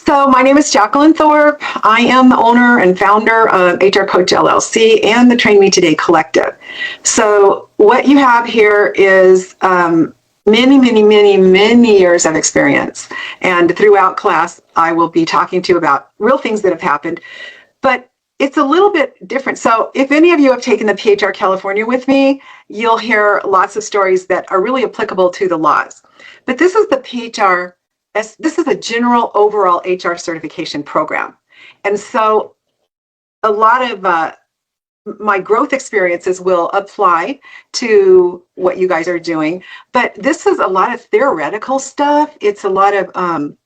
So my name is Jacqueline Thorp. I am the owner and founder of HR Coach LLC and the Train Me Today Collective. So what you have here is many years of experience. And throughout class, I will be talking to you about real things that have happened. But it's a little bit different. So if any of you have taken the PHR California with me, you'll hear lots of stories that are really applicable to the laws. But this is the PHR. This is a general overall HR certification program. And so a lot of my growth experiences will apply to what you guys are doing. But this is a lot of theoretical stuff. It's a lot of,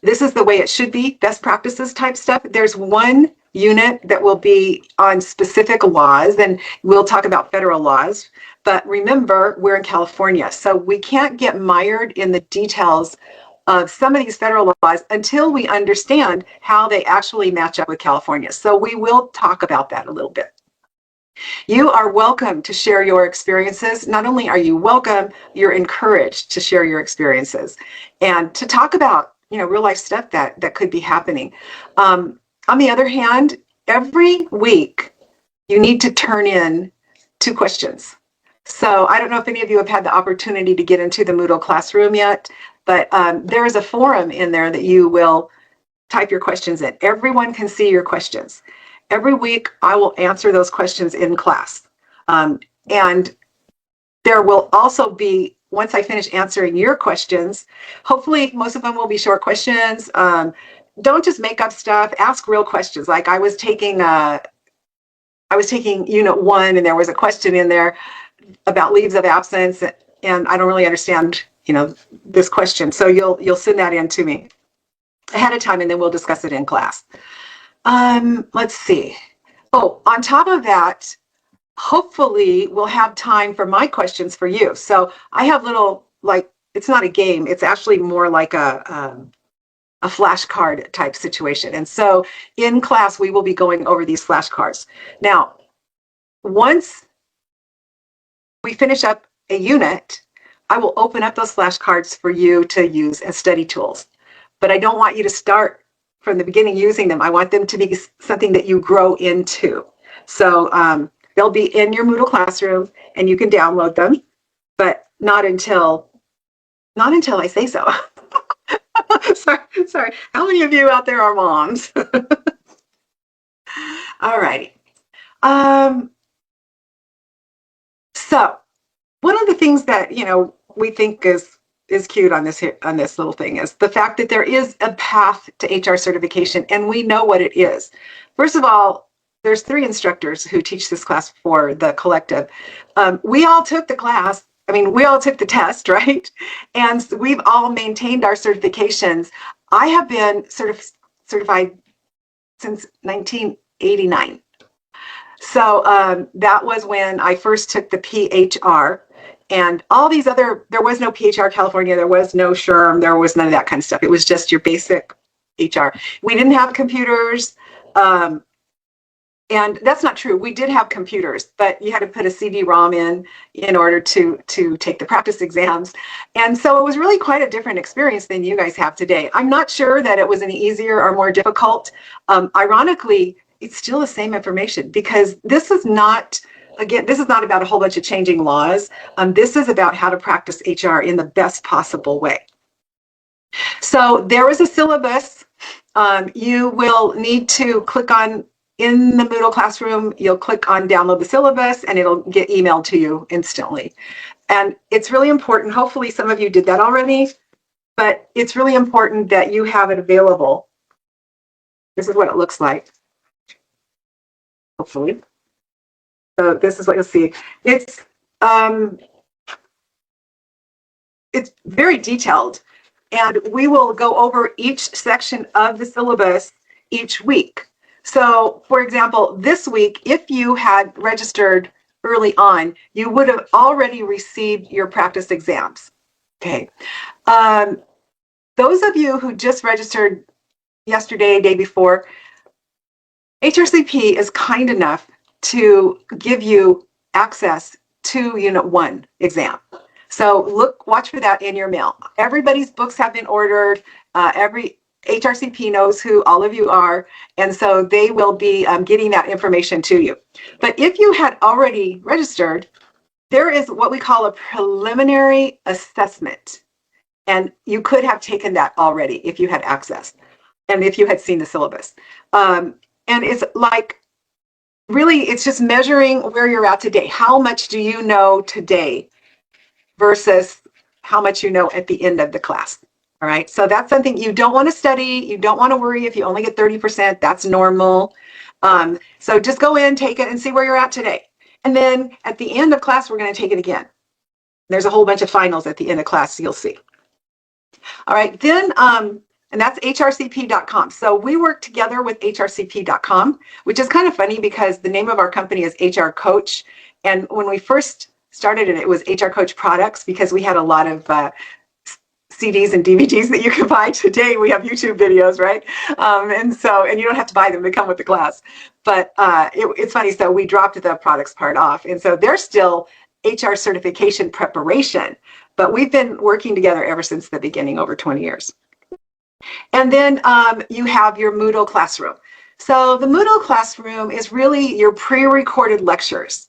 this is the way it should be, best practices type stuff. There's one unit that will be on specific laws, and we'll talk about federal laws. But remember, we're in California, so we can't get mired in the details of some of these federal laws until we understand how they actually match up with California. So we will talk about that a little bit. You are welcome to share your experiences. Not only are you welcome, you're encouraged to share your experiences and to talk about, real life stuff that could be happening. On the other hand, every week you need to turn in 2 questions. So I don't know if any of you have had the opportunity to get into the Moodle classroom yet, but there is a forum in there that you will type your questions in. Everyone can see your questions. Every week I will answer those questions in class. And there will also be, once I finish answering your questions, hopefully most of them will be short questions. Don't just make up stuff, ask real questions. Like I was taking unit 1 and there was a question in there about leaves of absence, and I don't really understand, this question. So you'll send that in to me ahead of time, and then we'll discuss it in class. Let's see. Oh, on top of that, hopefully we'll have time for my questions for you. So I have little, it's not a game. It's actually more like a flashcard type situation. And so in class, we will be going over these flashcards. Now, once we finish up a unit, I will open up those flashcards for you to use as study tools. But I don't want you to start from the beginning using them. I want them to be something that you grow into. So they'll be in your Moodle classroom and you can download them, but not until I say so. Sorry. How many of you out there are moms? All righty. So one of the things that, we think is cute on this little thing is the fact that there is a path to HR certification, and we know what it is. First of all, there's 3 instructors who teach this class for the collective. We all took the class. We all took the test, right? And we've all maintained our certifications. I have been certified since 1989. So that was when I first took the PHR, and all these other, there was no PHR California, there was no SHRM, there was none of that kind of stuff. It was just your basic HR. We didn't have computers. And that's not true. We did have computers, but you had to put a CD-ROM in order to take the practice exams. And so it was really quite a different experience than you guys have today. I'm not sure that it was any easier or more difficult. Ironically, it's still the same information, because this is not about a whole bunch of changing laws. This is about how to practice HR in the best possible way. So there is a syllabus. You will need to click on, in the Moodle classroom, you'll click on download the syllabus and it'll get emailed to you instantly. And it's really important, hopefully some of you did that already, but it's really important that you have it available. This is what it looks like, hopefully. So this is what you'll see. It's very detailed, and we will go over each section of the syllabus each week. So, for example, this week, if you had registered early on, you would have already received your practice exams. Okay. Those of you who just registered yesterday, day before, HRCP is kind enough to give you access to Unit 1 exam. So watch for that in your mail. Everybody's books have been ordered. HRCP knows who all of you are, and so they will be getting that information to you. But if you had already registered, there is what we call a preliminary assessment, and you could have taken that already if you had access and if you had seen the syllabus. And it's like, really, it's just measuring where you're at today. How much do you know today versus how much you know at the end of the class? All right, so that's something you don't want to study. You don't want to worry if you only get 30%. That's normal. So just go in, take it, and see where you're at today. And then at the end of class, we're going to take it again. There's a whole bunch of finals at the end of class, you'll see. All right, then, and that's HRCP.com. So we work together with HRCP.com, which is kind of funny because the name of our company is HR Coach. And when we first started it, it was HR Coach Products because we had a lot of CDs and DVDs that you can buy. Today we have YouTube videos, right? And you don't have to buy them, they come with the class. But it's funny, so we dropped the products part off. And so they're still HR certification preparation, but we've been working together ever since the beginning, over 20 years. And then you have your Moodle classroom. So the Moodle classroom is really your pre-recorded lectures.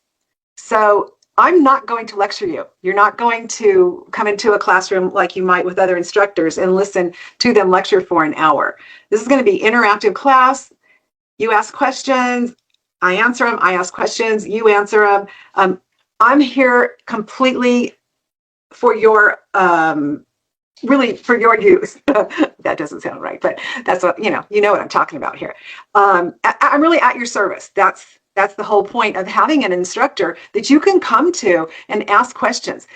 So I'm not going to lecture you. You're not going to come into a classroom like you might with other instructors and listen to them lecture for an hour. This is going to be interactive class. You ask questions, I answer them, I ask questions, you answer them. I'm here completely for your, really for your use. That doesn't sound right, but that's what, you know what I'm talking about here. I'm really at your service. That's the whole point of having an instructor that you can come to and ask questions.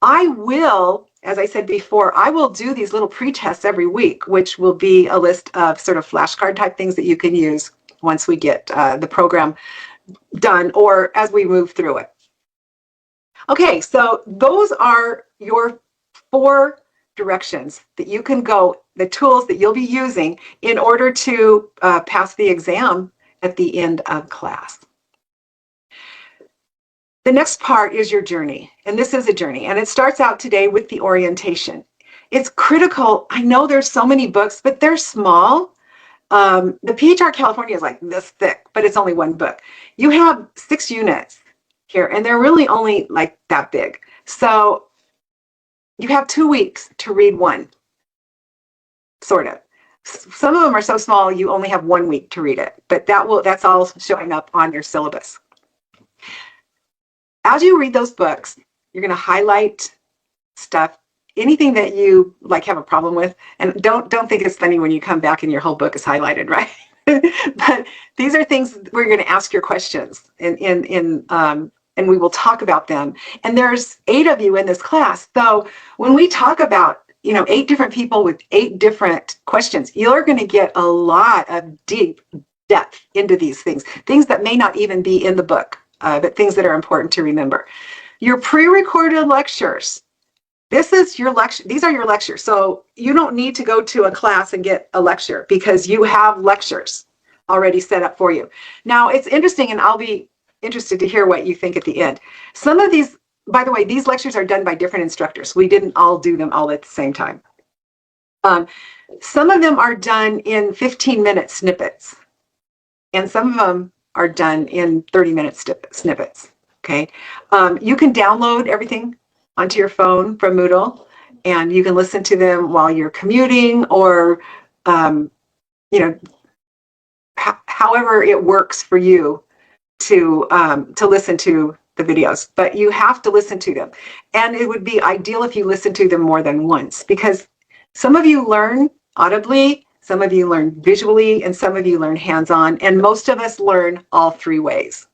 I will, as I said before, I will do these little pre-tests every week, which will be a list of sort of flashcard type things that you can use once we get the program done or as we move through it. Okay, so those are your 4 directions that you can go, the tools that you'll be using in order to pass the exam at the end of class. The next part is your journey, and this is a journey, and it starts out today with the orientation. It's critical. I know there's so many books, but they're small. The PHR California is like this thick, but it's only 1 book. You have 6 units here, and they're really only like that big. So you have 2 weeks to read one, sort of. Some of them are so small you only have 1 week to read it, but that's all showing up on your syllabus. As you read those books, you're going to highlight stuff, anything that you like have a problem with, and don't think it's funny when you come back and your whole book is highlighted, right? But these are things where you're going to ask your questions, and we will talk about them. And there's 8 of you in this class, so when we talk about 8 different people with 8 different questions, you're going to get a lot of deep depth into these things that may not even be in the book, but things that are important to remember. Your pre-recorded lectures. This is your lecture. These are your lectures. So you don't need to go to a class and get a lecture because you have lectures already set up for you. Now it's interesting, and I'll be interested to hear what you think at the end. Some of these, by the way, these lectures are done by different instructors. We didn't all do them all at the same time. Some of them are done in 15-minute snippets, and some of them are done in 30-minute snippets, okay? You can download everything onto your phone from Moodle, and you can listen to them while you're commuting or, however it works for you to listen to the videos, but you have to listen to them. And it would be ideal if you listen to them more than once, because some of you learn audibly, some of you learn visually, and some of you learn hands-on, and most of us learn all 3 ways.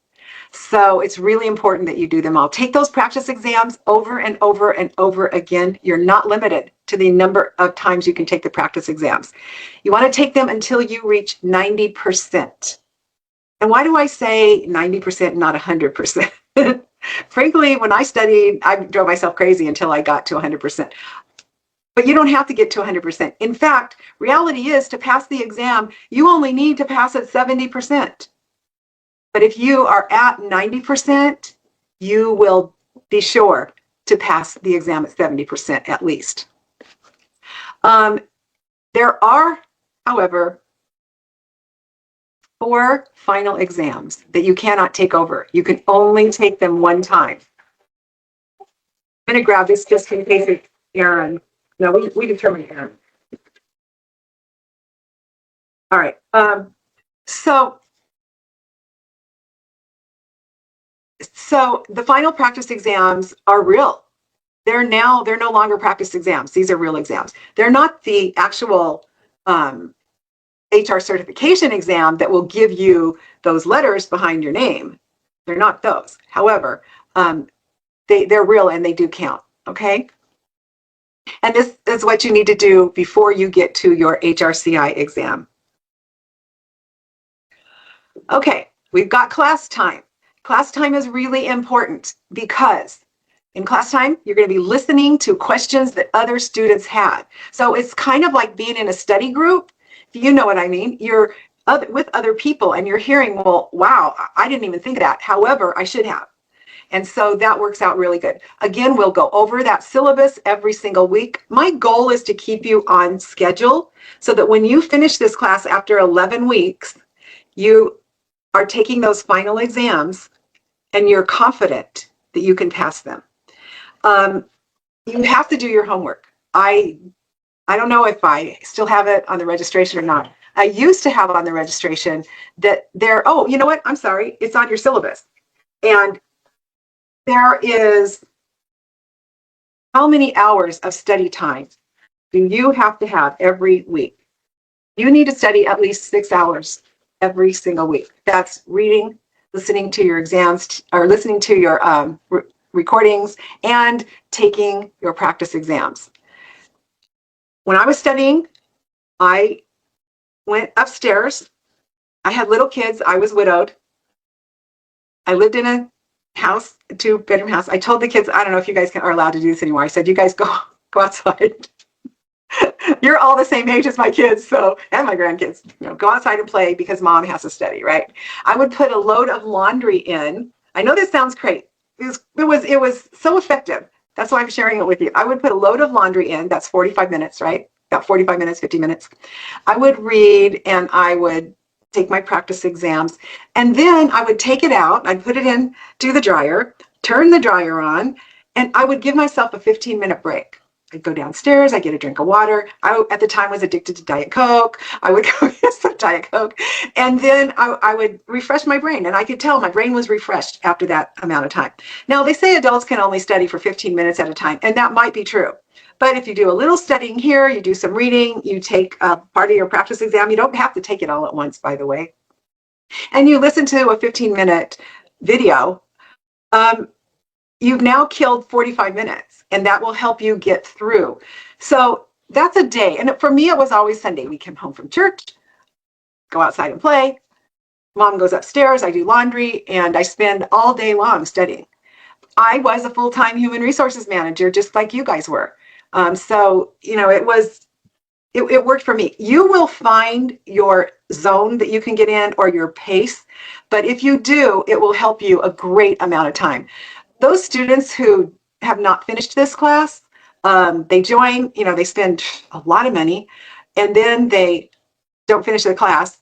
So it's really important that you do them all. Take those practice exams over and over and over again. You're not limited to the number of times you can take the practice exams. You want to take them until you reach 90%. And why do I say 90%, not 100%? Frankly, when I studied, I drove myself crazy until I got to 100%. But you don't have to get to 100%. In fact, reality is to pass the exam, you only need to pass at 70%. But if you are at 90%, you will be sure to pass the exam at 70% at least. There are however, 4 final exams that you cannot take over. You can only take them one time. I'm going to grab this just in case it's Aaron. No, we determined Aaron. All right. So the final practice exams are real. They're no longer practice exams. These are real exams. They're not the actual HR certification exam that will give you those letters behind your name. They're not those. However, they're real and they do count. Okay. And this is what you need to do before you get to your HRCI exam. Okay, we've got class time. Class time is really important because in class time, you're going to be listening to questions that other students had. So it's kind of like being in a study group. You know what I mean? You're with other people and you're hearing, well, wow, I didn't even think of that. However, I should have. And so that works out really good. Again, we'll go over that syllabus every single week. My goal is to keep you on schedule so that when you finish this class after 11 weeks, you are taking those final exams and you're confident that you can pass them. You have to do your homework. I don't know if I still have it on the registration or not. I used to have on the registration that oh, you know what? I'm sorry. It's on your syllabus. And there is how many hours of study time do you have to have every week? You need to study at least 6 hours every single week. That's reading, listening to your exams, or listening to your recordings, and taking your practice exams. When I was studying, I went upstairs. I had little kids. I was widowed. I lived in a house, a 2-bedroom house. I told the kids, I don't know if you guys are allowed to do this anymore. I said, you guys go outside. You're all the same age as my kids, so, and my grandkids. Go outside and play because mom has to study, right? I would put a load of laundry in. I know this sounds great. It was so effective. That's why I'm sharing it with you. I would put a load of laundry in. That's 45 minutes, right? About 45 minutes, 50 minutes. I would read and I would take my practice exams. And then I would take it out. I'd put it in to the dryer, turn the dryer on, and I would give myself a 15-minute break. I'd go downstairs, I'd get a drink of water. I, at the time, was addicted to Diet Coke. I would go get some Diet Coke. And then I would refresh my brain. And I could tell my brain was refreshed after that amount of time. Now, they say adults can only study for 15 minutes at a time, and that might be true. But if you do a little studying here, you do some reading, you take part of your practice exam. You don't have to take it all at once, by the way. And you listen to a 15-minute video. You've now killed 45 minutes, and that will help you get through. So that's a day. And for me, it was always Sunday. We came home from church, go outside and play. Mom goes upstairs, I do laundry, and I spend all day long studying. I was a full-time human resources manager, just like you guys were. So, it worked for me. You will find your zone that you can get in or your pace. But if you do, it will help you a great amount of time. Those students who have not finished this class, they join, they spend a lot of money, and then they don't finish the class.